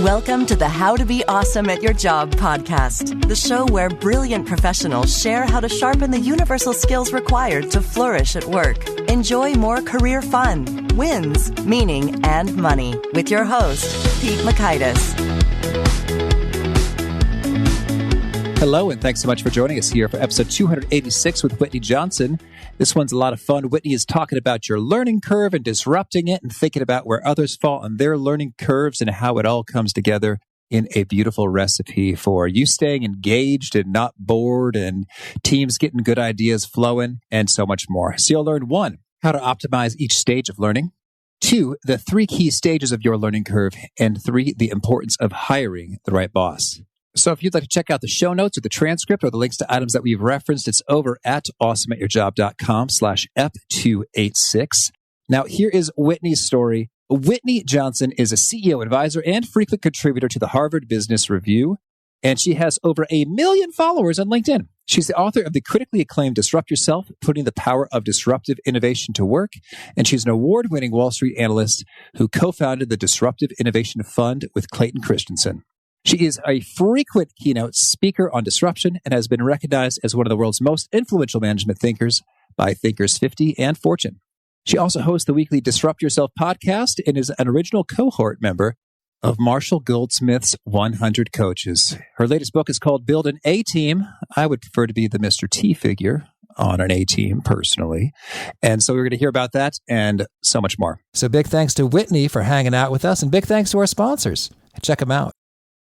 Welcome to the How to Be Awesome at Your Job podcast, the show where brilliant professionals share how to sharpen the universal skills required to flourish at work. Enjoy more career fun, wins, meaning, and money with your host, Pete Makaitis. Hello, and thanks so much for joining us here for episode 286 with Whitney Johnson. This one's a lot of fun. Whitney is talking about your learning curve and disrupting it and thinking about where others fall on their learning curves and how it all comes together in a beautiful recipe for you staying engaged and not bored and teams getting good ideas flowing and so much more. So you'll learn 1, how to optimize each stage of learning. 2, the 3 key stages of your learning curve. And 3, the importance of hiring the right boss. So if you'd like to check out the show notes or the transcript or the links to items that we've referenced, it's over at awesomeatyourjob.com/F286. Now, here is Whitney's story. Whitney Johnson is a CEO advisor and frequent contributor to the Harvard Business Review, and she has over 1 million followers on LinkedIn. She's the author of the critically acclaimed Disrupt Yourself, Putting the Power of Disruptive Innovation to Work, and she's an award-winning Wall Street analyst who co-founded the Disruptive Innovation Fund with Clayton Christensen. She is a frequent keynote speaker on disruption and has been recognized as one of the world's most influential management thinkers by Thinkers 50 and Fortune. She also hosts the weekly Disrupt Yourself podcast and is an original cohort member of Marshall Goldsmith's 100 Coaches. Her latest book is called Build an A-Team. I would prefer to be the Mr. T figure on an A-team personally. And so we're going to hear about that and so much more. So big thanks to Whitney for hanging out with us, and big thanks to our sponsors. Check them out.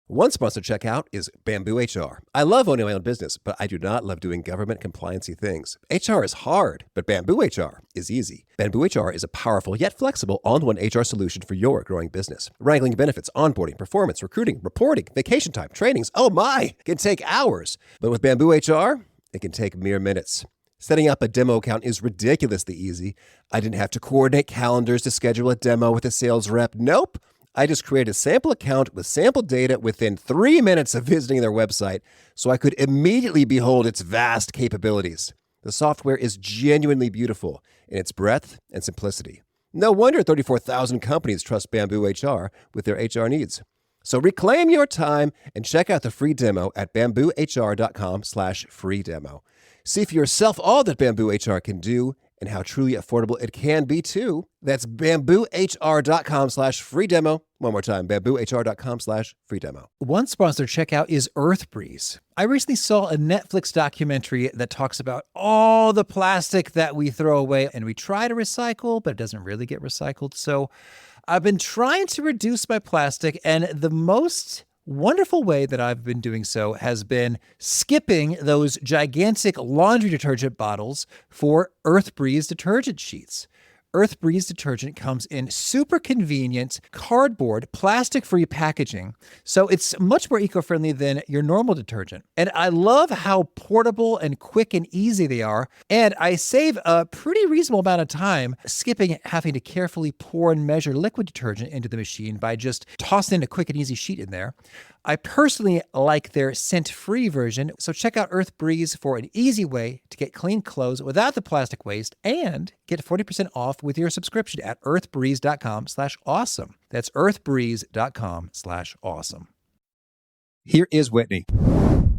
One sponsor to check out is Bamboo HR. I love owning my own business, but I do not love doing government compliancy things. HR is hard, but Bamboo HR is easy. Bamboo HR is a powerful yet flexible all-in-one HR solution for your growing business. Wrangling benefits, onboarding, performance, recruiting, reporting, vacation time, trainings, oh my, can take hours. But with Bamboo HR, it can take mere minutes. Setting up a demo account is ridiculously easy. I didn't have to coordinate calendars to schedule a demo with a sales rep. Nope. I just created a sample account with sample data within 3 minutes of visiting their website, so I could immediately behold its vast capabilities. The software is genuinely beautiful in its breadth and simplicity. No wonder 34,000 companies trust Bamboo HR with their HR needs. So reclaim your time and check out the free demo at bamboohr.com/free demo. See for yourself all that Bamboo HR can do and how truly affordable it can be too. That's bamboohr.com/free demo. One more time, bamboohr.com/free demo. One sponsor to check out is EarthBreeze. I recently saw a Netflix documentary that talks about all the plastic that we throw away and we try to recycle, but it doesn't really get recycled. So I've been trying to reduce my plastic, and the most wonderful way that I've been doing so has been skipping those gigantic laundry detergent bottles for EarthBreeze detergent sheets. EarthBreeze detergent comes in super convenient cardboard, plastic-free packaging, so it's much more eco-friendly than your normal detergent. And I love how portable and quick and easy they are, and I save a pretty reasonable amount of time skipping having to carefully pour and measure liquid detergent into the machine by just tossing a quick and easy sheet in there. I personally like their scent-free version, so check out EarthBreeze for an easy way to get clean clothes without the plastic waste and get 40% off with your subscription at earthbreeze.com/awesome. That's earthbreeze.com/awesome. Here is Whitney.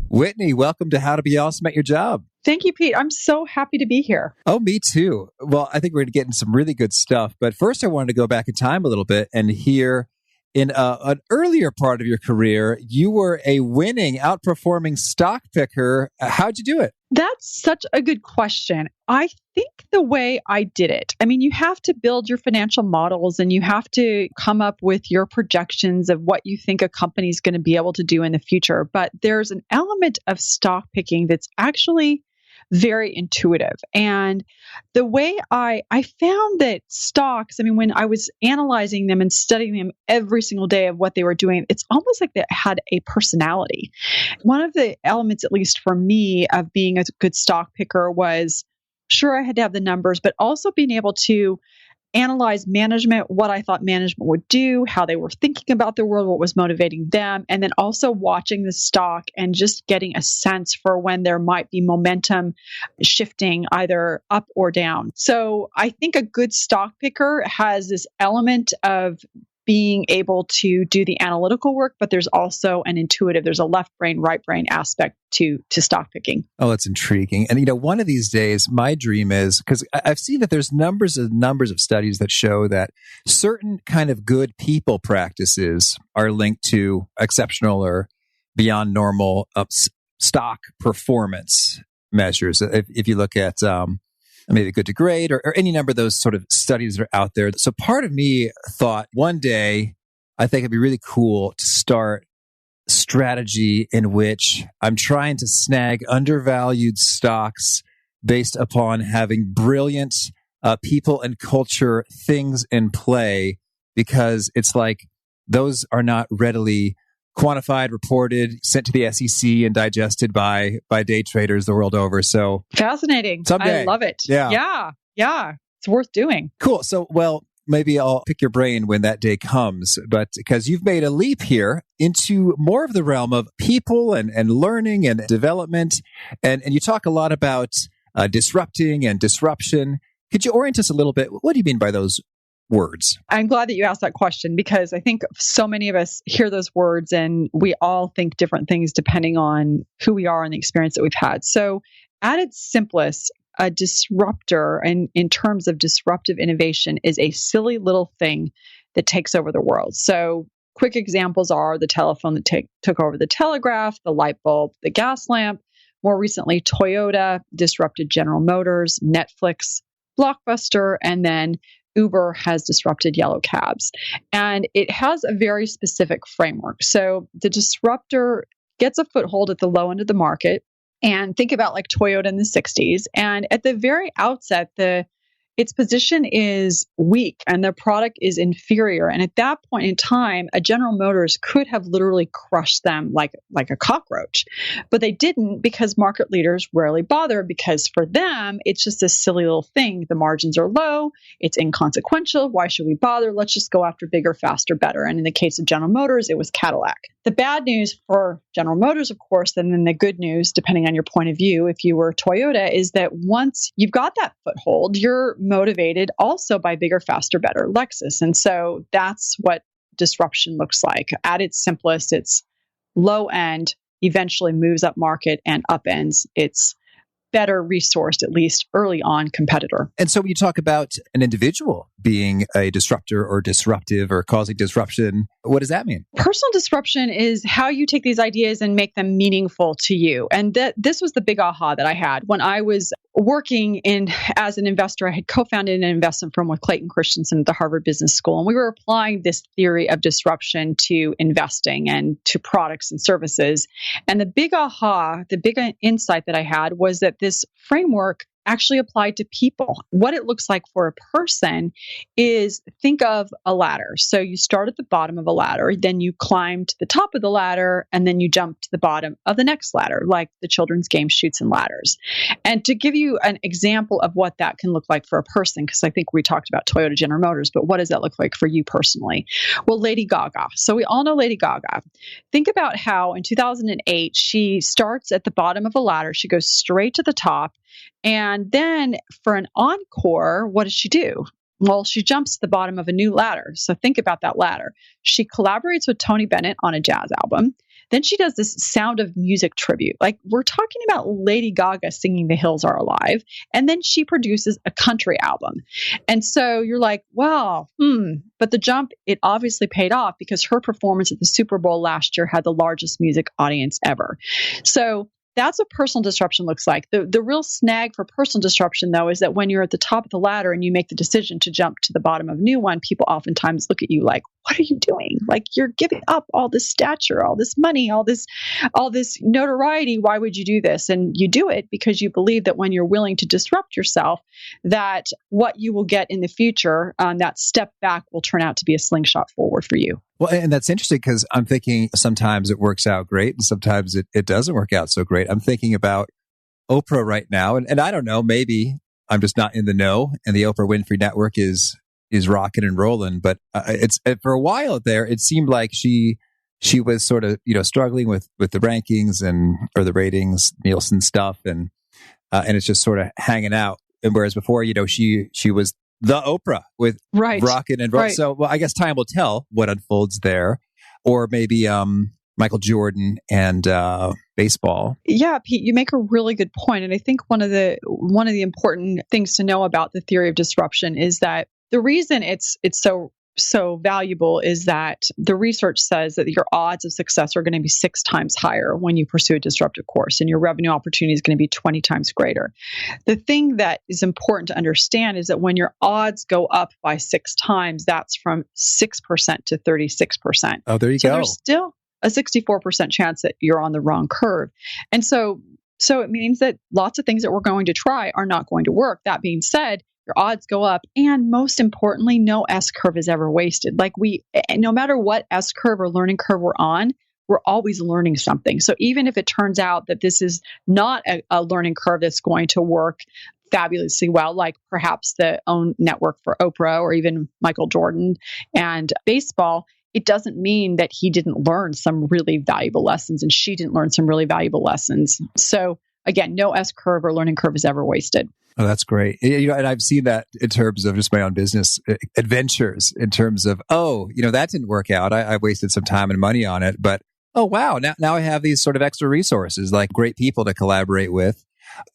Whitney, welcome to How to Be Awesome at Your Job. Thank you, Pete. I'm so happy to be here. Oh, me too. Well, I think we're going to get into some really good stuff, but first I wanted to go back in time a little bit and hear in an earlier part of your career, you were a winning, outperforming stock picker. How'd you do it? That's such a good question. I think the way I did it, I mean, you have to build your financial models and you have to come up with your projections of what you think a company is going to be able to do in the future. But there's an element of stock picking that's actually very intuitive. And the way I found that stocks, I mean, when I was analyzing them and studying them every single day of what they were doing, it's almost like they had a personality. One of the elements, at least for me, of being a good stock picker was, sure, I had to have the numbers, but also being able to analyze management, what I thought management would do, how they were thinking about the world, what was motivating them, and then also watching the stock and just getting a sense for when there might be momentum shifting either up or down. So I think a good stock picker has this element of being able to do the analytical work, but there's also an intuitive, there's a left brain, right brain aspect to stock picking. Oh, it's intriguing. And, one of these days, my dream is, because I've seen that there's numbers of studies that show that certain kind of good people practices are linked to exceptional or beyond normal stock performance measures. If you look at maybe good to great or any number of those sort of studies that are out there. So part of me thought one day, I think it'd be really cool to start strategy in which I'm trying to snag undervalued stocks based upon having brilliant people and culture things in play, because it's like those are not readily quantified, reported, sent to the SEC, and digested by day traders the world over. So fascinating. Someday. I love it. Yeah. It's worth doing. Cool. So, maybe I'll pick your brain when that day comes, but because you've made a leap here into more of the realm of people and learning and development, and you talk a lot about disrupting and disruption. Could you orient us a little bit? What do you mean by those words? I'm glad that you asked that question, because I think so many of us hear those words and we all think different things depending on who we are and the experience that we've had. So at its simplest, a disruptor, and in terms of disruptive innovation, is a silly little thing that takes over the world. So quick examples are the telephone that took over the telegraph, the light bulb, the gas lamp. More recently, Toyota disrupted General Motors, Netflix, Blockbuster, and then Uber has disrupted yellow cabs. And it has a very specific framework. So the disruptor gets a foothold at the low end of the market. And think about like Toyota in the 60s. And at the very outset, its position is weak and their product is inferior. And at that point in time, a General Motors could have literally crushed them like a cockroach. But they didn't, because market leaders rarely bother, because for them, it's just a silly little thing. The margins are low. It's inconsequential. Why should we bother? Let's just go after bigger, faster, better. And in the case of General Motors, it was Cadillac. The bad news for General Motors, of course, and then the good news, depending on your point of view, if you were Toyota, is that once you've got that foothold, you're motivated also by bigger, faster, better Lexus. And so that's what disruption looks like. At its simplest, it's low end, eventually moves up market and upends its better resourced, at least early on, competitor. And so when you talk about an individual being a disruptor or disruptive or causing disruption, what does that mean? Personal disruption is how you take these ideas and make them meaningful to you. And this was the big aha that I had when I was working as an investor. I had co-founded an investment firm with Clayton Christensen at the Harvard Business School. And we were applying this theory of disruption to investing and to products and services. And the big aha, the big insight that I had was that this framework actually applied to people. What it looks like for a person is, think of a ladder. So you start at the bottom of a ladder, then you climb to the top of the ladder, and then you jump to the bottom of the next ladder, like the children's game Chutes and Ladders. And to give you an example of what that can look like for a person, because I think we talked about Toyota, General Motors, but what does that look like for you personally? Well, Lady Gaga. So we all know Lady Gaga. Think about how in 2008, she starts at the bottom of a ladder. She goes straight to the top. And then for an encore, what does she do? Well, she jumps to the bottom of a new ladder. So think about that ladder. She collaborates with Tony Bennett on a jazz album. Then she does this Sound of Music tribute. Like, we're talking about Lady Gaga singing The Hills Are Alive. And then she produces a country album. And so you're like, wow, but the jump, it obviously paid off, because her performance at the Super Bowl last year had the largest music audience ever. So that's what personal disruption looks like. The real snag for personal disruption, though, is that when you're at the top of the ladder and you make the decision to jump to the bottom of a new one, people oftentimes look at you like, what are you doing? Like, you're giving up all this stature, all this money, all this notoriety. Why would you do this? And you do it because you believe that when you're willing to disrupt yourself, that what you will get in the future, that step back, will turn out to be a slingshot forward for you. Well, and that's interesting, because I'm thinking sometimes it works out great and sometimes it doesn't work out so great. I'm thinking about Oprah right now, and I don't know, maybe I'm just not in the know, and the Oprah Winfrey Network is rocking and rolling. But it's for a while there, it seemed like she was sort of struggling with the rankings or the ratings, Nielsen stuff, and it's just sort of hanging out. And whereas before, she was the Oprah with Right. Rockin' and Roll. Right. So, well, I guess time will tell what unfolds there. Or maybe Michael Jordan and baseball. Yeah, Pete, you make a really good point. And I think one of the important things to know about the theory of disruption is that the reason it's so valuable is that the research says that your odds of success are going to be 6 times higher when you pursue a disruptive course, and your revenue opportunity is going to be 20 times greater. The thing that is important to understand is that when your odds go up by 6 times, that's from 6% to 36%. Oh, there you go. There's still a 64% chance that you're on the wrong curve. And so it means that lots of things that we're going to try are not going to work. That being said, your odds go up. And most importantly, no S curve is ever wasted. Like no matter what S curve or learning curve we're on, we're always learning something. So even if it turns out that this is not a learning curve that's going to work fabulously well, like perhaps the own network for Oprah or even Michael Jordan and baseball, it doesn't mean that he didn't learn some really valuable lessons and she didn't learn some really valuable lessons. So again, no S curve or learning curve is ever wasted. Oh, that's great. And I've seen that in terms of just my own business adventures, in terms of, that didn't work out. I wasted some time and money on it, but oh, wow. Now I have these sort of extra resources, like great people to collaborate with,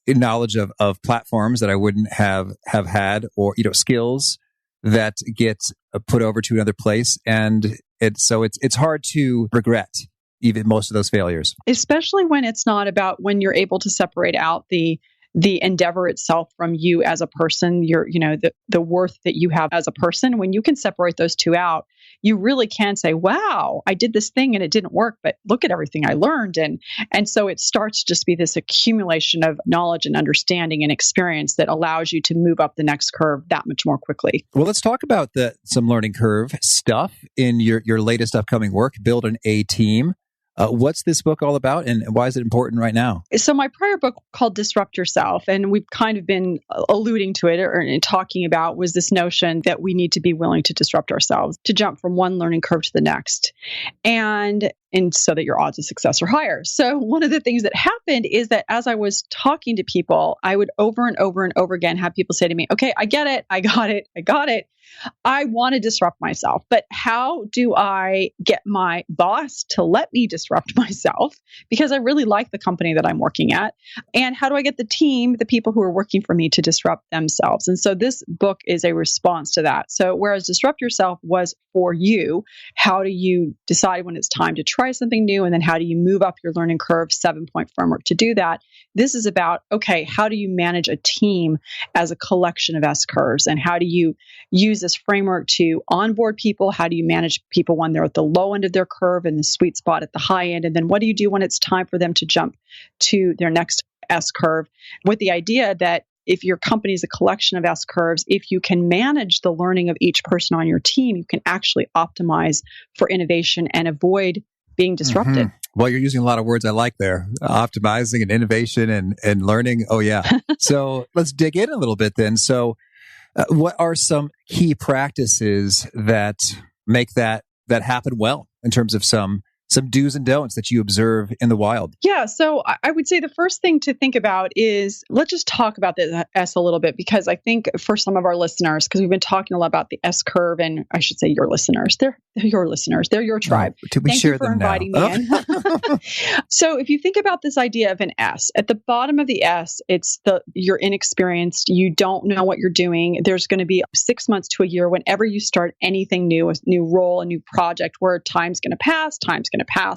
knowledge of platforms that I wouldn't have had, or, skills that get put over to another place. And it's hard to regret even most of those failures. Especially when it's not about, when you're able to separate out the endeavor itself from you as a person, the worth that you have as a person. When you can separate those two out, you really can say, wow, I did this thing and it didn't work, but look at everything I learned. And so it starts to just be this accumulation of knowledge and understanding and experience that allows you to move up the next curve that much more quickly. Well, let's talk about some learning curve stuff in your latest upcoming work, Build an A Team. What's this book all about, and why is it important right now? So my prior book, called Disrupt Yourself, and we've kind of been alluding to it or talking about, was this notion that we need to be willing to disrupt ourselves, to jump from one learning curve to the next, and so that your odds of success are higher. So one of the things that happened is that as I was talking to people, I would over and over and over again have people say to me, okay, I get it. I got it. I want to disrupt myself, but how do I get my boss to let me disrupt myself? Because I really like the company that I'm working at. And how do I get the team, the people who are working for me, to disrupt themselves? And so this book is a response to that. So whereas Disrupt Yourself was for you, how do you decide when it's time to try something new? And then how do you move up your learning curve, 7-point framework to do that? This is about, okay, how do you manage a team as a collection of S curves? And how do you use this framework to onboard people? How do you manage people when they're at the low end of their curve and the sweet spot at the high end? And then what do you do when it's time for them to jump to their next S curve? With the idea that if your company is a collection of S curves, if you can manage the learning of each person on your team, you can actually optimize for innovation and avoid being disrupted. Mm-hmm. Well, you're using a lot of words I like there. Optimizing and innovation and learning. Oh, yeah. So let's dig in a little bit then. So what are some key practices that make that happen well, in terms of some do's and don'ts that you observe in the wild? Yeah. So I would say the first thing to think about is, let's just talk about the S a little bit, because I think for some of our listeners, because we've been talking a lot about the S curve, and I should say your listeners, they're your listeners, they're your tribe. Oh, we Thank share you for them inviting now. me in. So if you think about this idea of an S, at the bottom of the S, it's you're inexperienced, you don't know what you're doing. There's going to be 6 months to a year whenever you start anything new, a new role, a new project, where time's going to pass,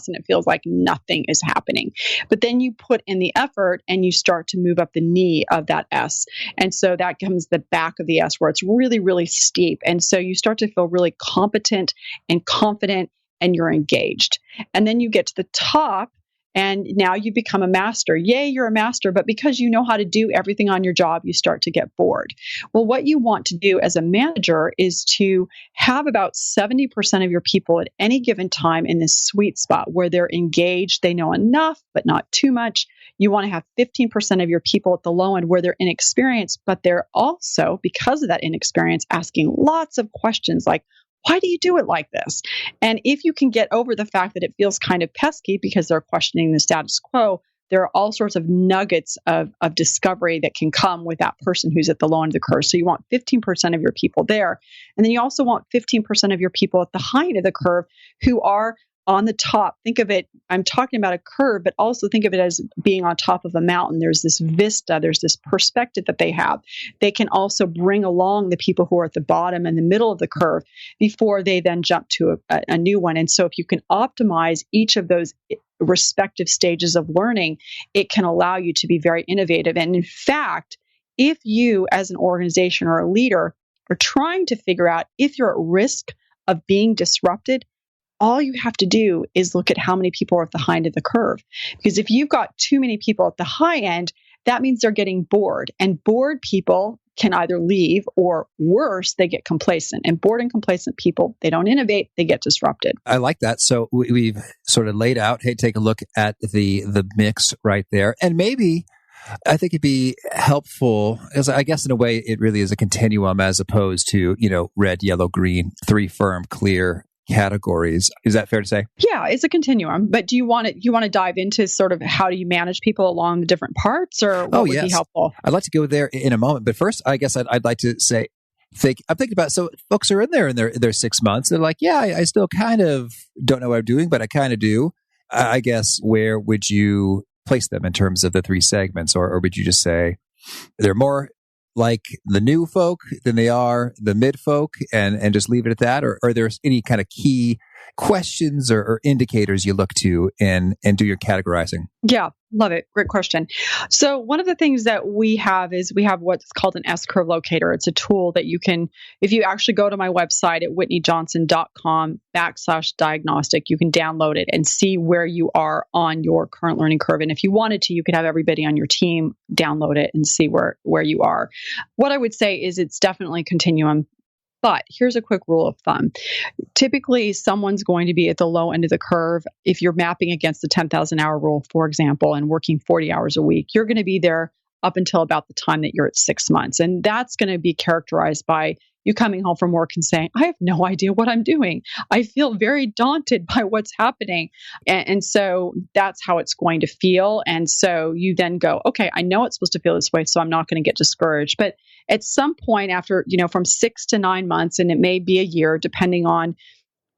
and it feels like nothing is happening. But then you put in the effort and you start to move up the knee of that S. And so that comes the back of the S, where it's really, really steep. And so you start to feel really competent and confident, and you're engaged. And then you get to the top, and now you become a master. Yay, you're a master. But because you know how to do everything on your job, you start to get bored. Well, what you want to do as a manager is to have about 70% of your people at any given time in this sweet spot where they're engaged, they know enough, but not too much. You want to have 15% of your people at the low end where they're inexperienced, but they're also, because of that inexperience, asking lots of questions like, why do you do it like this? And if you can get over the fact that it feels kind of pesky because they're questioning the status quo, there are all sorts of nuggets of discovery that can come with that person who's at the low end of the curve. So you want 15% of your people there. And then you also want 15% of your people at the high end of the curve who are on the top. Think of it, I'm talking about a curve, but also think of it as being on top of a mountain. There's this vista, there's this perspective that they have. They can also bring along the people who are at the bottom and the middle of the curve before they then jump to a new one. And so if you can optimize each of those respective stages of learning, it can allow you to be very innovative. And in fact, if you as an organization or a leader are trying to figure out if you're at risk of being disrupted, all you have to do is look at how many people are at the high end of the curve. Because if you've got too many people at the high end, that means they're getting bored. And bored people can either leave or worse, they get complacent. And bored and complacent people, they don't innovate, they get disrupted. I like that. So we've sort of laid out, hey, take a look at the mix right there. And maybe I think it'd be helpful, as I guess in a way, it really is a continuum as opposed to, red, yellow, green, 3 firm, clear categories. Is that fair to say? Yeah, it's a continuum. But do you want to dive into sort of how do you manage people along the different parts, or what would be helpful? I'd like to go there in a moment. But first, I guess I'd like to say, I'm thinking about, so folks are in there in their 6 months. They're like, yeah, I still kind of don't know what I'm doing, but I kind of do. I guess, where would you place them in terms of the 3 segments? Or would you just say they're more like the new folk than they are the mid folk, and just leave it at that? Or are there any kind of key questions or indicators you look to and do your categorizing? Yeah, love it. Great question. So one of the things that we have is we have what's called an S-curve locator. It's a tool that you can, if you actually go to my website at whitneyjohnson.com/diagnostic, you can download it and see where you are on your current learning curve. And if you wanted to, you could have everybody on your team download it and see where you are. What I would say is it's definitely a continuum. But here's a quick rule of thumb. Typically, someone's going to be at the low end of the curve. If you're mapping against the 10,000 hour rule, for example, and working 40 hours a week, you're going to be there up until about the time that you're at 6 months. And that's going to be characterized by you coming home from work and saying, I have no idea what I'm doing. I feel very daunted by what's happening. And so that's how it's going to feel. And so you then go, okay, I know it's supposed to feel this way, so I'm not going to get discouraged. But at some point after, from 6 to 9 months, and it may be a year, depending on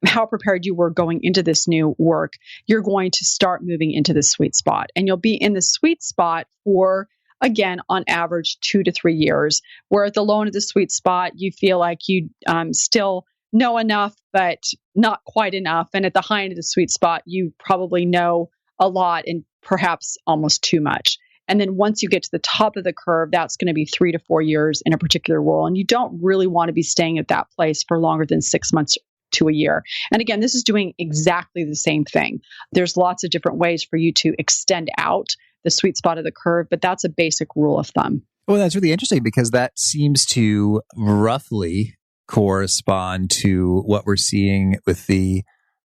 how prepared you were going into this new work, you're going to start moving into the sweet spot. And you'll be in the sweet spot for, again, on average, 2 to 3 years, where at the low end of the sweet spot, you feel like you still know enough, but not quite enough. And at the high end of the sweet spot, you probably know a lot and perhaps almost too much. And then once you get to the top of the curve, that's going to be 3 to 4 years in a particular role. And you don't really want to be staying at that place for longer than 6 months to a year. And again, this is doing exactly the same thing. There's lots of different ways for you to extend out the sweet spot of the curve, but that's a basic rule of thumb. Well, that's really interesting because that seems to roughly correspond to what we're seeing with the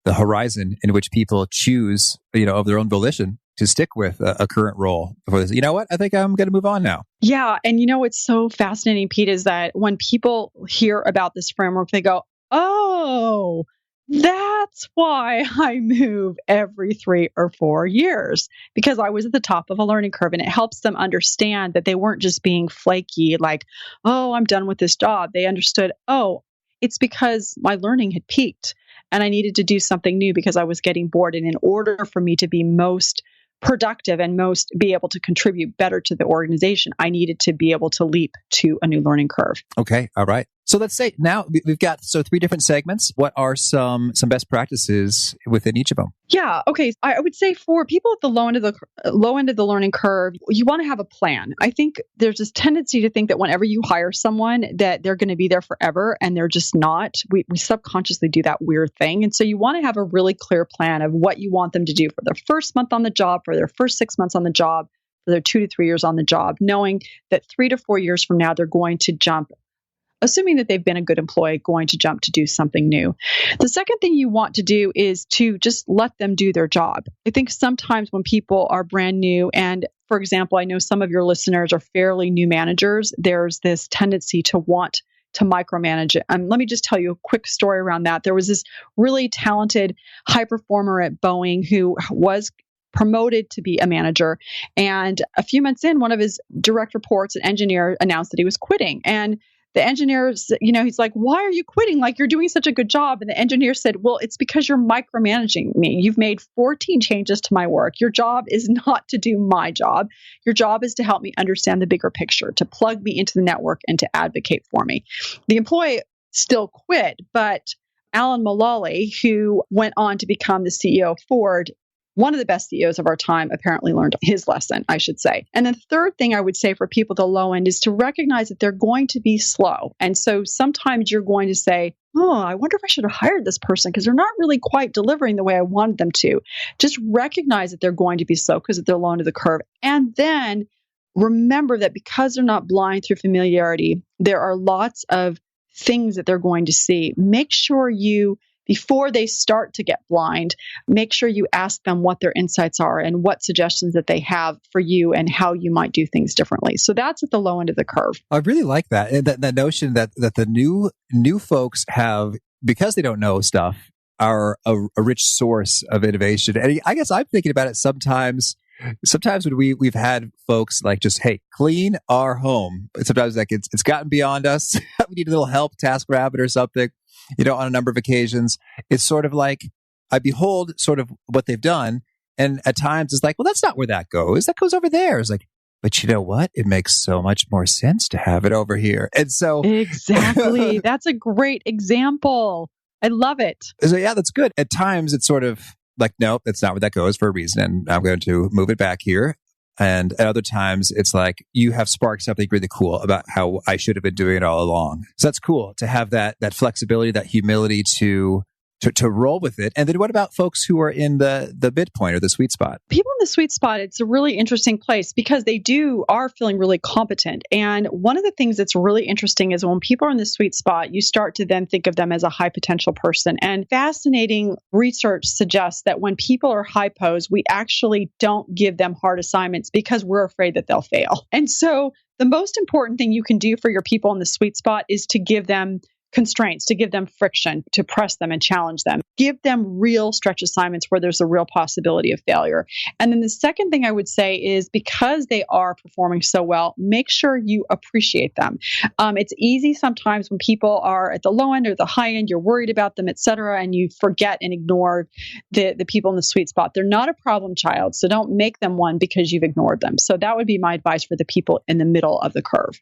horizon in which people choose, of their own volition to stick with a current role before they say, you know what, I think I'm going to move on now. Yeah. And what's so fascinating, Pete, is that when people hear about this framework, they go, oh, that's why I move every 3 or 4 years, because I was at the top of a learning curve. And it helps them understand that they weren't just being flaky, like, oh, I'm done with this job. They understood, oh, it's because my learning had peaked and I needed to do something new because I was getting bored. And in order for me to be most productive and most be able to contribute better to the organization, I needed to be able to leap to a new learning curve. Okay. All right. So let's say now we've got 3 different segments. What are some best practices within each of them? Yeah. Okay. I would say for people at the low end of the learning curve, you want to have a plan. I think there's this tendency to think that whenever you hire someone that they're going to be there forever, and they're just not. We subconsciously do that weird thing. And so you want to have a really clear plan of what you want them to do for their first month on the job, for their first 6 months on the job, for their 2 to 3 years on the job, knowing that 3 to 4 years from now, they're going to jump, assuming that they've been a good employee, going to jump to do something new. The second thing you want to do is to just let them do their job. I think sometimes when people are brand new, and for example, I know some of your listeners are fairly new managers, there's this tendency to want to micromanage it. Let me just tell you a quick story around that. There was this really talented high performer at Boeing who was promoted to be a manager. And a few months in, one of his direct reports, an engineer, announced that he was quitting. And the engineers, he's like, why are you quitting? Like, you're doing such a good job. And the engineer said, well, it's because you're micromanaging me. You've made 14 changes to my work. Your job is not to do my job. Your job is to help me understand the bigger picture, to plug me into the network and to advocate for me. The employee still quit, but Alan Mulally, who went on to become the CEO of Ford, one of the best CEOs of our time, apparently learned his lesson, I should say. And the third thing I would say for people at the low end is to recognize that they're going to be slow. And so sometimes you're going to say, oh, I wonder if I should have hired this person because they're not really quite delivering the way I wanted them to. Just recognize that they're going to be slow because they're low end of the curve. And then remember that because they're not blind through familiarity, there are lots of things that they're going to see. Make sure before they start to get blind, make sure you ask them what their insights are and what suggestions that they have for you and how you might do things differently. So that's at the low end of the curve. I really like that. And that notion that the new folks have, because they don't know stuff, are a rich source of innovation. And I guess I'm thinking about it sometimes when we've had folks like just, hey, clean our home. Sometimes like it's gotten beyond us. We need a little help, TaskRabbit or something. On a number of occasions, it's sort of like I behold sort of what they've done. And at times it's like, well, that's not where that goes. That goes over there. It's like, but you know what? It makes so much more sense to have it over here. And so exactly. That's a great example. I love it. So yeah, that's good. At times it's sort of like, nope, that's not where that goes for a reason. And I'm going to move it back here. And at other times, it's like you have sparked something really cool about how I should have been doing it all along. So that's cool to have that flexibility, that humility to roll with it. And then what about folks who are in the midpoint or the sweet spot? People in the sweet spot, it's a really interesting place because they are feeling really competent. And one of the things that's really interesting is when people are in the sweet spot, you start to then think of them as a high potential person. And fascinating research suggests that when people are high pose, we actually don't give them hard assignments because we're afraid that they'll fail. And so the most important thing you can do for your people in the sweet spot is to give them constraints, to give them friction, to press them and challenge them. Give them real stretch assignments where there's a real possibility of failure. And then the second thing I would say is because they are performing so well, make sure you appreciate them. It's easy sometimes when people are at the low end or the high end, you're worried about them, et cetera, and you forget and ignore the people in the sweet spot. They're not a problem child, so don't make them one because you've ignored them. So that would be my advice for the people in the middle of the curve.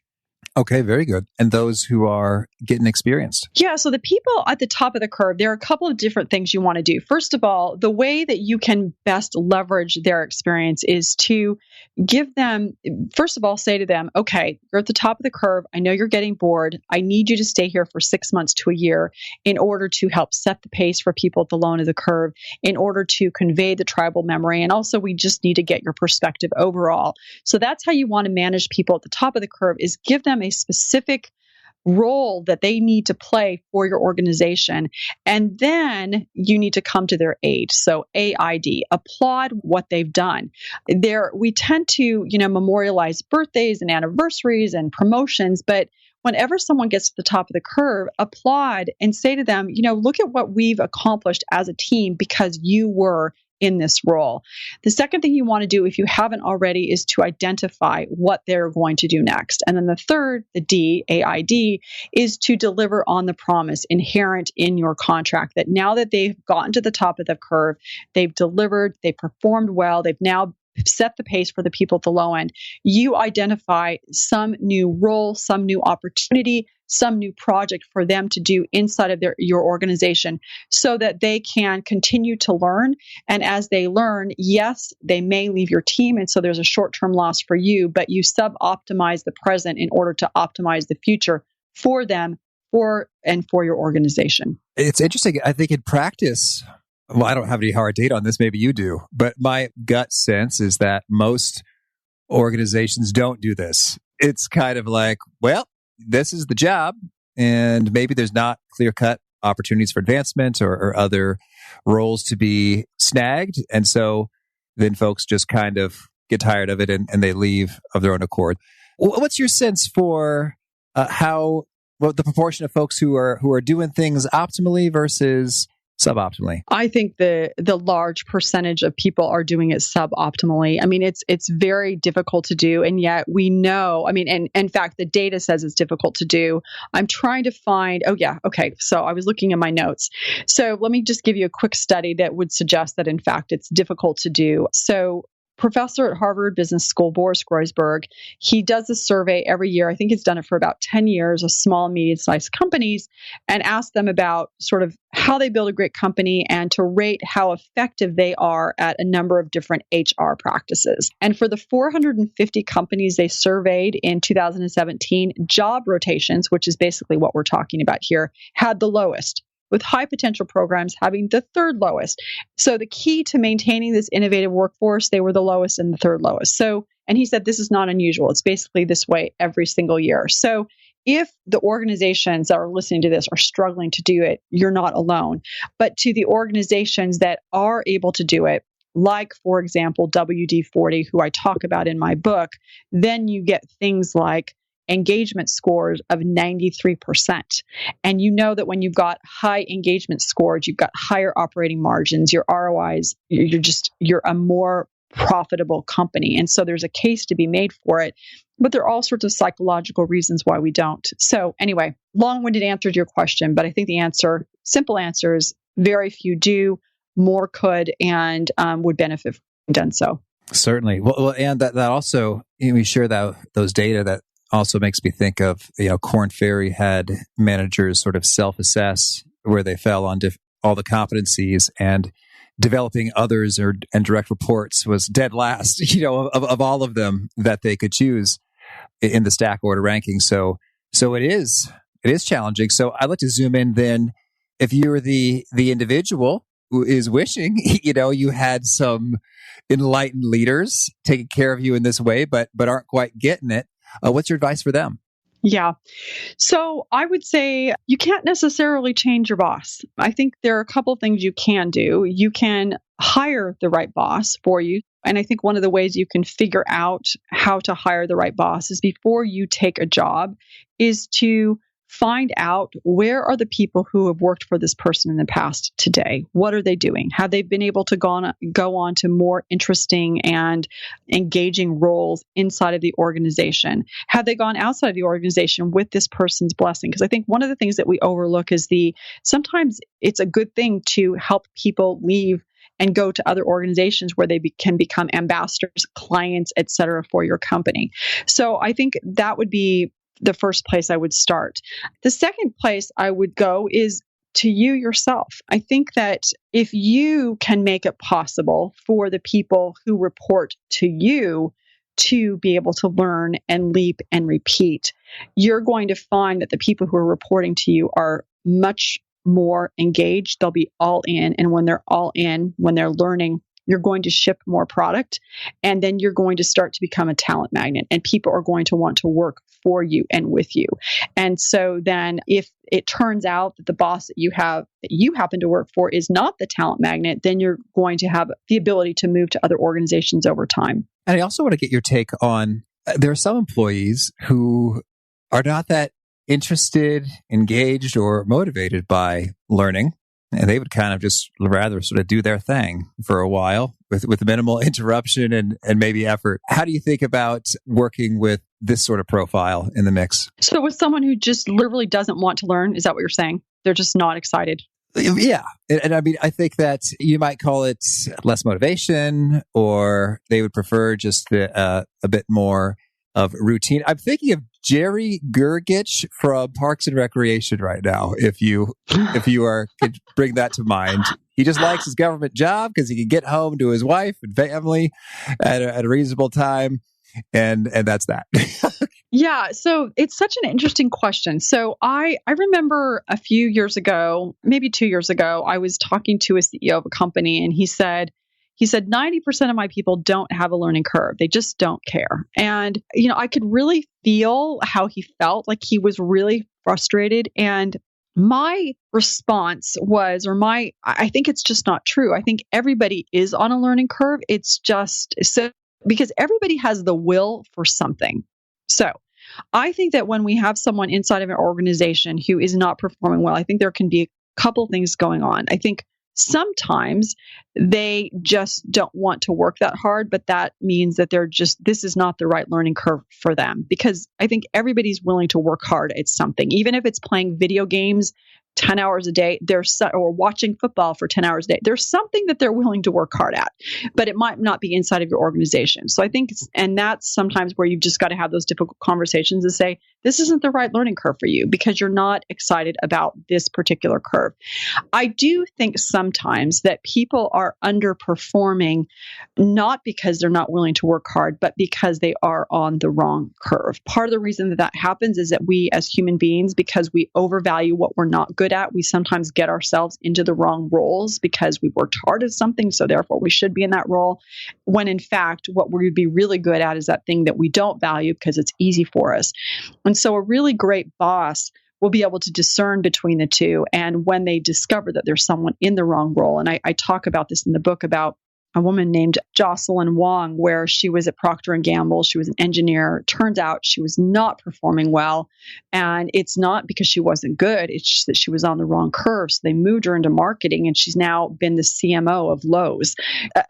Okay, very good. And those who are getting experienced? Yeah, so the people at the top of the curve, there are a couple of different things you want to do. First of all, the way that you can best leverage their experience is to give them, first of all, say to them, okay, you're at the top of the curve. I know you're getting bored. I need you to stay here for 6 months to a year in order to help set the pace for people at the low end of the curve, in order to convey the tribal memory. And also, we just need to get your perspective overall. So that's how you want to manage people at the top of the curve, is give them a specific role that they need to play for your organization. And then you need to come to their aid. So AID, applaud what they've done. We tend to, memorialize birthdays and anniversaries and promotions, but whenever someone gets to the top of the curve, applaud and say to them, look at what we've accomplished as a team because you were in this role. The second thing you want to do, if you haven't already, is to identify what they're going to do next. And then the third, the D, AID, is to deliver on the promise inherent in your contract that now that they've gotten to the top of the curve, they've delivered, they performed well, they've now set the pace for the people at the low end. You identify some new role, some new opportunity, some new project for them to do inside of your organization so that they can continue to learn. And as they learn, yes, they may leave your team. And so there's a short-term loss for you, but you sub-optimize the present in order to optimize the future for them, for your organization. It's interesting. I think in practice, well, I don't have any hard data on this. Maybe you do. But my gut sense is that most organizations don't do this. It's kind of like, well, this is the job, and maybe there's not clear-cut opportunities for advancement or other roles to be snagged. And so then folks just kind of get tired of it and they leave of their own accord. What's your sense for the proportion of folks who are doing things optimally versus suboptimally? I think the large percentage of people are doing it suboptimally. I mean, it's very difficult to do, and yet we know. I mean, and in fact, the data says it's difficult to do. I'm trying to find. Oh yeah, okay. So I was looking at my notes. So let me just give you a quick study that would suggest that in fact it's difficult to do. So, professor at Harvard Business School, Boris Groysberg, he does a survey every year. I think he's done it for about 10 years of small and medium-sized companies and asks them about sort of how they build a great company and to rate how effective they are at a number of different HR practices. And for the 450 companies they surveyed in 2017, job rotations, which is basically what we're talking about here, had the lowest, with high potential programs having the third lowest. So the key to maintaining this innovative workforce, they were the lowest and the third lowest. So, and he said this is not unusual. It's basically this way every single year. So if the organizations that are listening to this are struggling to do it, you're not alone. But to the organizations that are able to do it, like, for example, WD-40, who I talk about in my book, then you get things like engagement scores of 93%. And you know that when you've got high engagement scores, you've got higher operating margins, your ROIs, you're a more profitable company. And so there's a case to be made for it, but there are all sorts of psychological reasons why we don't. So anyway, long-winded answer to your question, but I think the simple answer is very few do, more could, and would benefit from done so. Certainly. Well, and that also, we share those data that also makes me think of, Korn Ferry had managers sort of self-assess where they fell on all the competencies, and developing others and direct reports was dead last, of all of them that they could choose in the stack order ranking. So it is challenging. So I'd like to zoom in then. If you're the individual who is wishing, you had some enlightened leaders taking care of you in this way, but aren't quite getting it. What's your advice for them? Yeah. So I would say you can't necessarily change your boss. I think there are a couple of things you can do. You can hire the right boss for you. And I think one of the ways you can figure out how to hire the right boss is before you take a job is to find out where are the people who have worked for this person in the past today. What are they doing? Have they been able to go on to more interesting and engaging roles inside of the organization? Have they gone outside of the organization with this person's blessing? Because I think one of the things that we overlook is sometimes it's a good thing to help people leave and go to other organizations where they can become ambassadors, clients, et cetera, for your company. So I think that would be the first place I would start. The second place I would go is to you yourself. I think that if you can make it possible for the people who report to you to be able to learn and leap and repeat, you're going to find that the people who are reporting to you are much more engaged. They'll be all in. And when they're all in, when they're learning, you're going to ship more product, and then you're going to start to become a talent magnet, and people are going to want to work for you and with you. And so then if it turns out that the boss that you happen to work for is not the talent magnet, then you're going to have the ability to move to other organizations over time. And I also want to get your take on, there are some employees who are not that interested, engaged, or motivated by learning. And they would kind of just rather sort of do their thing for a while with minimal interruption and maybe effort. How do you think about working with this sort of profile in the mix? So with someone who just literally doesn't want to learn, is that what you're saying? They're just not excited. Yeah. And I mean, I think that you might call it less motivation, or they would prefer just a bit more of routine. I'm thinking of Jerry Gergich from Parks and Recreation right now. If you could bring that to mind, he just likes his government job because he can get home to his wife and family at a reasonable time, and that's that. Yeah, so it's such an interesting question. So I remember a few years ago, maybe 2 years ago, I was talking to a CEO of a company, and he said 90% of my people don't have a learning curve. They just don't care. And, I could really feel how he felt, like he was really frustrated. And my response was, I think it's just not true. I think everybody is on a learning curve. It's just so because everybody has the will for something. So I think that when we have someone inside of an organization who is not performing well, I think there can be a couple things going on. I think Sometimes they just don't want to work that hard, but that means that this is not the right learning curve for them, because I think everybody's willing to work hard at something, even if it's playing video games 10 hours a day, or watching football for 10 hours a day. There's something that they're willing to work hard at, but it might not be inside of your organization. So I think, and that's sometimes where you've just got to have those difficult conversations and say, this isn't the right learning curve for you because you're not excited about this particular curve. I do think sometimes that people are underperforming, not because they're not willing to work hard, but because they are on the wrong curve. Part of the reason that happens is that we as human beings, because we overvalue what we're not good at, we sometimes get ourselves into the wrong roles because we worked hard at something, so therefore we should be in that role, when in fact what we would be really good at is that thing that we don't value because it's easy for us. And so a really great boss will be able to discern between the two. And when they discover that there's someone in the wrong role, and I talk about this in the book about a woman named Jocelyn Wong, where she was at Procter & Gamble. She was an engineer. Turns out she was not performing well. And it's not because she wasn't good. It's just that she was on the wrong curve. So they moved her into marketing, and she's now been the CMO of Lowe's.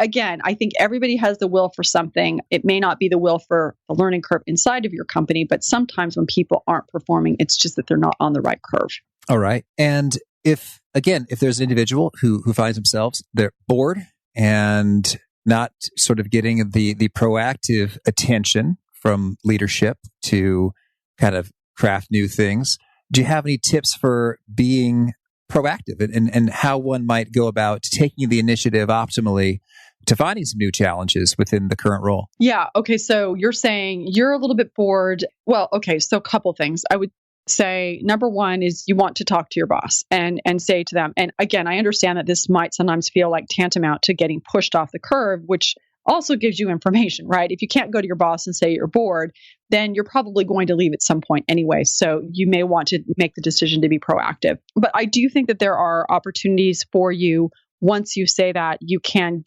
Again, I think everybody has the will for something. It may not be the will for the learning curve inside of your company, but sometimes when people aren't performing, it's just that they're not on the right curve. All right. And if there's an individual who finds themselves, they're bored and not sort of getting the proactive attention from leadership to kind of craft new things, do you have any tips for being proactive and how one might go about taking the initiative optimally to finding some new challenges within the current role? Yeah. Okay. So you're saying you're a little bit bored. Well, okay. So a couple things. I would say number one is you want to talk to your boss and say to them, and again, I understand that this might sometimes feel like tantamount to getting pushed off the curve, which also gives you information, right? If you can't go to your boss and say you're bored, then you're probably going to leave at some point anyway. So you may want to make the decision to be proactive. But I do think that there are opportunities for you. Once you say that, you can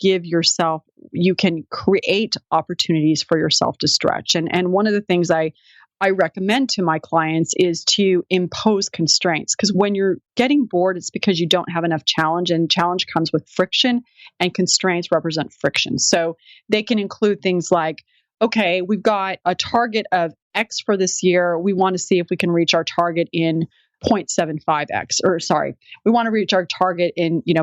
create opportunities for yourself to stretch. And one of the things I recommend to my clients is to impose constraints, because when you're getting bored, it's because you don't have enough challenge, and challenge comes with friction, and constraints represent friction. So they can include things like, okay, we've got a target of X for this year. We want to see if we can reach our target in 0.75x, we want to reach our target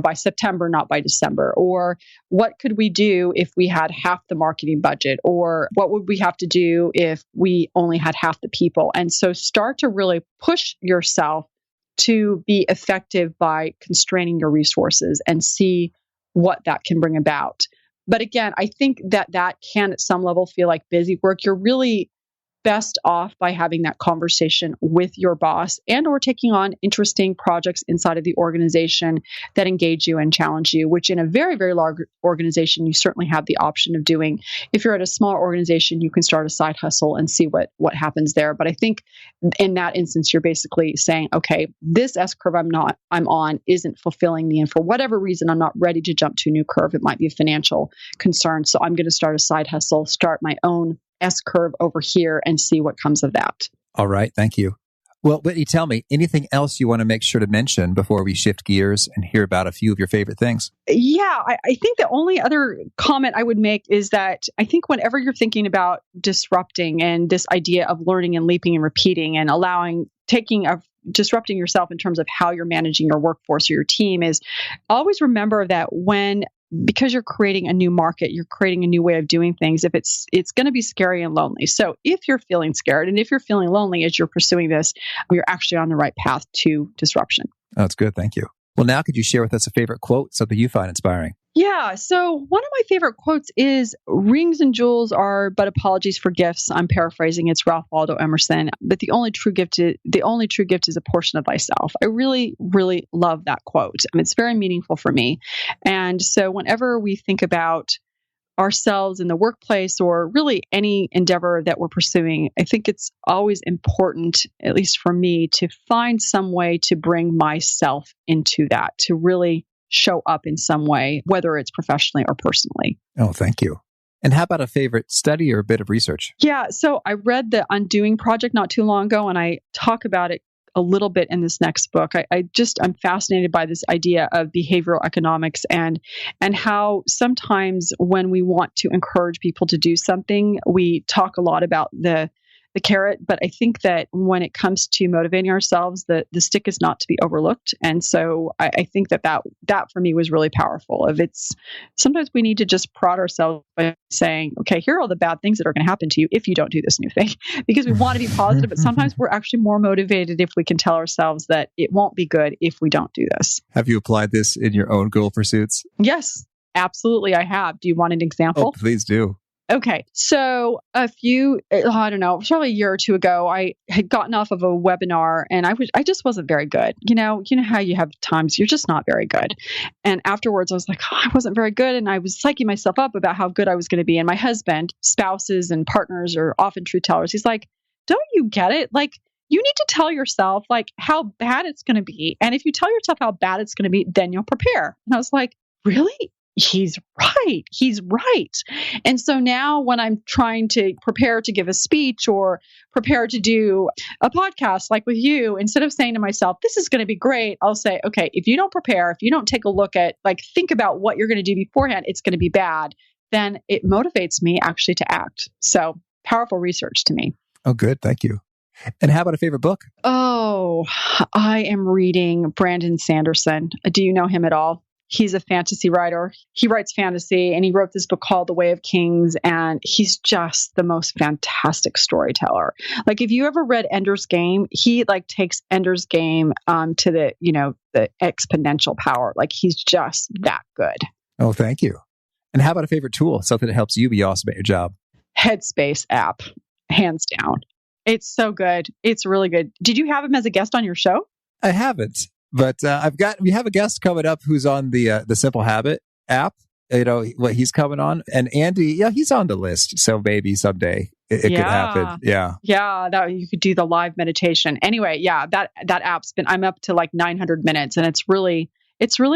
by September, not by December. Or what could we do if we had half the marketing budget? Or what would we have to do if we only had half the people? And so start to really push yourself to be effective by constraining your resources and see what that can bring about. But again, I think that can at some level feel like busy work. You're really best off by having that conversation with your boss and or taking on interesting projects inside of the organization that engage you and challenge you, which in a very, very large organization, you certainly have the option of doing. If you're at a smaller organization, you can start a side hustle and see what happens there. But I think in that instance, you're basically saying, okay, this S curve I'm on isn't fulfilling me. And for whatever reason, I'm not ready to jump to a new curve. It might be a financial concern. So I'm going to start a side hustle, start my own S curve over here and see what comes of that. All right. Thank you. Well, Whitney, tell me, anything else you want to make sure to mention before we shift gears and hear about a few of your favorite things? Yeah, I think the only other comment I would make is that I think whenever you're thinking about disrupting and this idea of learning and leaping and repeating and disrupting yourself in terms of how you're managing your workforce or your team, is always remember that because you're creating a new market, you're creating a new way of doing things, if it's going to be scary and lonely. So if you're feeling scared and if you're feeling lonely as you're pursuing this, you're actually on the right path to disruption. Oh, that's good. Thank you. Well, now could you share with us a favorite quote, something you find inspiring? Yeah. So one of my favorite quotes is, "Rings and jewels are but apologies for gifts." I'm paraphrasing. It's Ralph Waldo Emerson. But the only true gift is a portion of thyself. I really, really love that quote. It's very meaningful for me. And so whenever we think about ourselves in the workplace or really any endeavor that we're pursuing, I think it's always important, at least for me, to find some way to bring myself into that, to really show up in some way, whether it's professionally or personally. Oh, thank you. And how about a favorite study or a bit of research? Yeah, so I read the Undoing Project not too long ago, and I talk about it a little bit in this next book. I'm fascinated by this idea of behavioral economics and how sometimes when we want to encourage people to do something, we talk a lot about the carrot, but I think that when it comes to motivating ourselves, the stick is not to be overlooked. And so I think that for me was really powerful. Sometimes we need to just prod ourselves by saying, okay, here are all the bad things that are going to happen to you if you don't do this new thing, because we want to be positive, but sometimes we're actually more motivated if we can tell ourselves that it won't be good if we don't do this. Have you applied this in your own goal pursuits? Yes, absolutely. I have. Do you want an example? Oh, please do. Okay. So probably a year or two ago, I had gotten off of a webinar and I just wasn't very good. You know how you have times you're just not very good. And afterwards I was like, I wasn't very good. And I was psyching myself up about how good I was going to be. And my husband, spouses and partners are often truth tellers. He's like, don't you get it? Like, you need to tell yourself like how bad it's going to be. And if you tell yourself how bad it's going to be, then you'll prepare. And I was like, really? He's right. He's right. And so now when I'm trying to prepare to give a speech or prepare to do a podcast like with you, instead of saying to myself, this is going to be great, I'll say, okay, if you don't prepare, if you don't take a look at, like, think about what you're going to do beforehand, it's going to be bad. Then it motivates me actually to act. So powerful research to me. Oh, good. Thank you. And how about a favorite book? Oh, I am reading Brandon Sanderson. Do you know him at all? He's a fantasy writer. He writes fantasy, and he wrote this book called The Way of Kings, and he's just the most fantastic storyteller. Like, if you ever read Ender's Game, he takes Ender's Game to the exponential power. Like, he's just that good. Oh, thank you. And how about a favorite tool, something that helps you be awesome at your job? Headspace app, hands down. It's so good. It's really good. Did you have him as a guest on your show? I haven't. But we have a guest coming up who's on the Simple Habit app. What he's coming on, and Andy, he's on the list. So maybe someday it could happen. Yeah, that you could do the live meditation. Anyway, that app's I'm up to 900 minutes, and it's really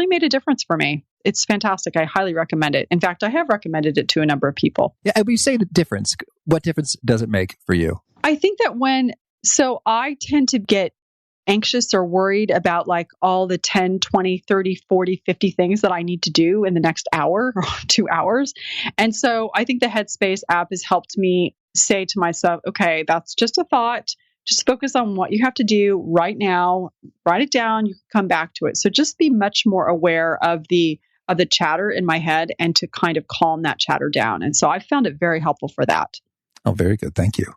made a difference for me. It's fantastic. I highly recommend it. In fact, I have recommended it to a number of people. Yeah, and when you say the difference, what difference does it make for you? I think that I tend to get anxious or worried about all the 10, 20, 30, 40, 50 things that I need to do in the next hour or 2 hours. And so I think the Headspace app has helped me say to myself, okay, that's just a thought. Just focus on what you have to do right now. Write it down. You can come back to it. So just be much more aware of the chatter in my head and to kind of calm that chatter down. And so I found it very helpful for that. Oh, very good. Thank you.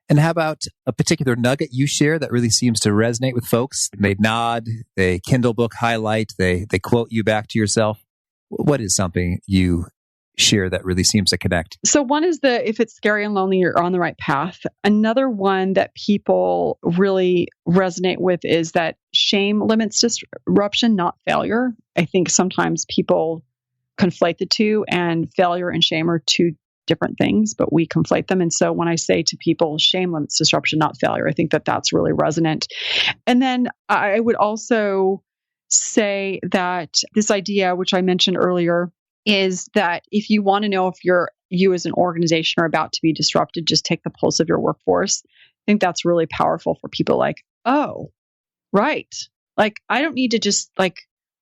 And how about a particular nugget you share that really seems to resonate with folks? They nod, they Kindle book highlight, they quote you back to yourself. What is something you share that really seems to connect? So one is if it's scary and lonely, you're on the right path. Another one that people really resonate with is that shame limits disruption, not failure. I think sometimes people conflate the two, and failure and shame are two different things, but we conflate them. And so when I say to people, shame limits disruption, not failure, I think that that's really resonant. And then I would also say that this idea, which I mentioned earlier, is that if you want to know if you as an organization are about to be disrupted, just take the pulse of your workforce. I think that's really powerful for people oh, right. I don't need to just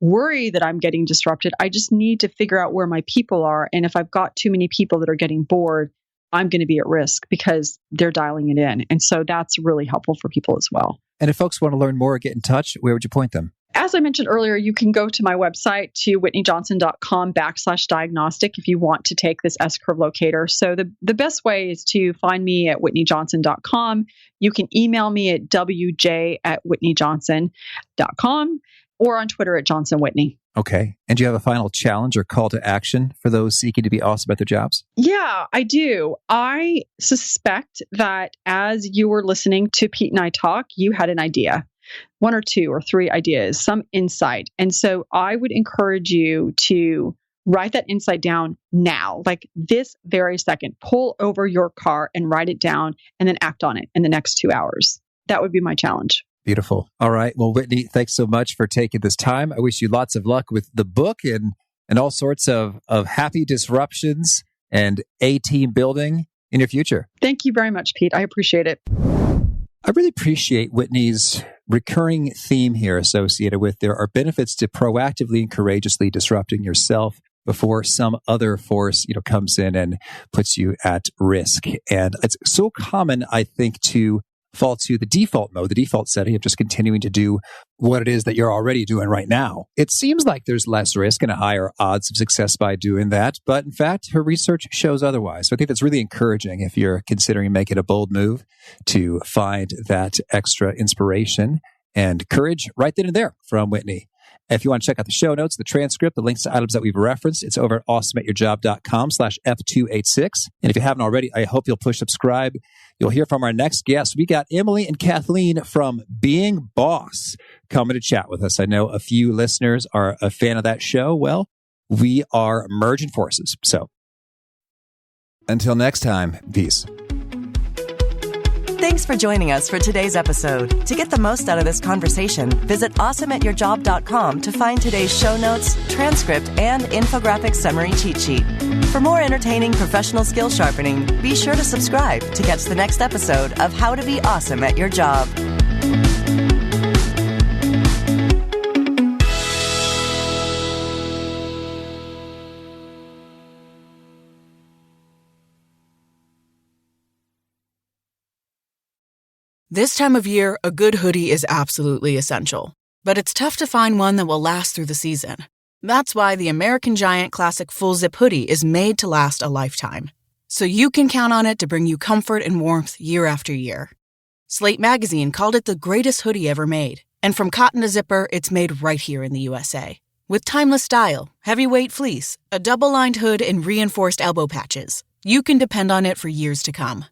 worry that I'm getting disrupted. I just need to figure out where my people are. And if I've got too many people that are getting bored, I'm going to be at risk because they're dialing it in. And so that's really helpful for people as well. And if folks want to learn more or get in touch, where would you point them? As I mentioned earlier, you can go to my website to whitneyjohnson.com/diagnostic if you want to take this S-curve locator. So the best way is to find me at whitneyjohnson.com. You can email me at wj@whitneyjohnson.com. or on Twitter at Johnson Whitney. Okay. And do you have a final challenge or call to action for those seeking to be awesome at their jobs? Yeah, I do. I suspect that as you were listening to Pete and I talk, you had an idea, 1 or 2 or 3 ideas, some insight. And so I would encourage you to write that insight down now, this very second. Pull over your car and write it down and then act on it in the next 2 hours. That would be my challenge. Beautiful. All right. Well, Whitney, thanks so much for taking this time. I wish you lots of luck with the book and all sorts of happy disruptions and A-team building in your future. Thank you very much, Pete. I appreciate it. I really appreciate Whitney's recurring theme here associated with there are benefits to proactively and courageously disrupting yourself before some other force, comes in and puts you at risk. And it's so common, I think, to fall to the default mode, the default setting of just continuing to do what it is that you're already doing right now. It seems like there's less risk and a higher odds of success by doing that. But in fact, her research shows otherwise. So I think that's really encouraging if you're considering making a bold move to find that extra inspiration and courage right then and there from Whitney. If you want to check out the show notes, the transcript, the links to items that we've referenced, it's over at awesomeatyourjob.com/F286. And if you haven't already, I hope you'll push subscribe. You'll hear from our next guest. We got Emily and Kathleen from Being Boss coming to chat with us. I know a few listeners are a fan of that show. Well, we are merging forces. So until next time, peace. Thanks for joining us for today's episode. To get the most out of this conversation, visit awesomeatyourjob.com to find today's show notes, transcript, and infographic summary cheat sheet. For more entertaining professional skill sharpening, be sure to subscribe to catch the next episode of How to Be Awesome at Your Job. This time of year, a good hoodie is absolutely essential. But it's tough to find one that will last through the season. That's why the American Giant Classic Full Zip Hoodie is made to last a lifetime. So you can count on it to bring you comfort and warmth year after year. Slate Magazine called it the greatest hoodie ever made. And from cotton to zipper, it's made right here in the USA. With timeless style, heavyweight fleece, a double-lined hood, and reinforced elbow patches, you can depend on it for years to come.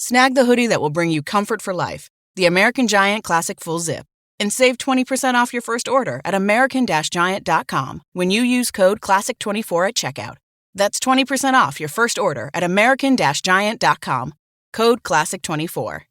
Snag the hoodie that will bring you comfort for life, the American Giant Classic Full Zip, and save 20% off your first order at american-giant.com when you use code CLASSIC24 at checkout. That's 20% off your first order at american-giant.com, code CLASSIC24.